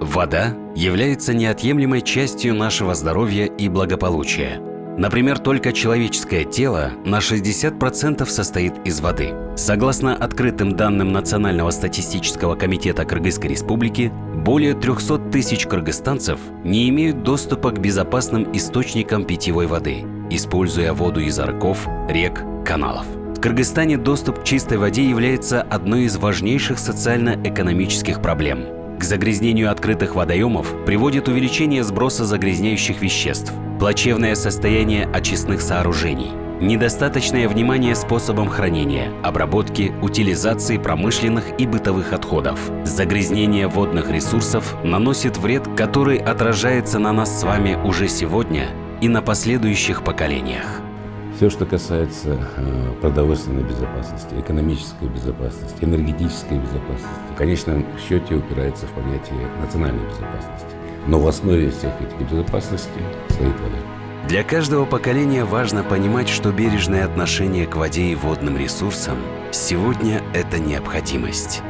Вода является неотъемлемой частью нашего здоровья и благополучия. Например, только человеческое тело на 60% состоит из воды. Согласно открытым данным Национального статистического комитета Кыргызской Республики, более 300 тысяч кыргызстанцев не имеют доступа к безопасным источникам питьевой воды, используя воду из реков, рек, каналов. В Кыргызстане доступ к чистой воде является одной из важнейших социально-экономических проблем. К загрязнению открытых водоемов приводит увеличение сброса загрязняющих веществ, плачевное состояние очистных сооружений, недостаточное внимание способам хранения, обработки, утилизации промышленных и бытовых отходов. Загрязнение водных ресурсов наносит вред, который отражается на нас с вами уже сегодня и на последующих поколениях. Все, что касается продовольственной безопасности, экономической безопасности, энергетической безопасности, в конечном счете упирается в понятие национальной безопасности. Но в основе всех этих безопасностей стоит вода. Для каждого поколения важно понимать, что бережное отношение к воде и водным ресурсам сегодня – это необходимость.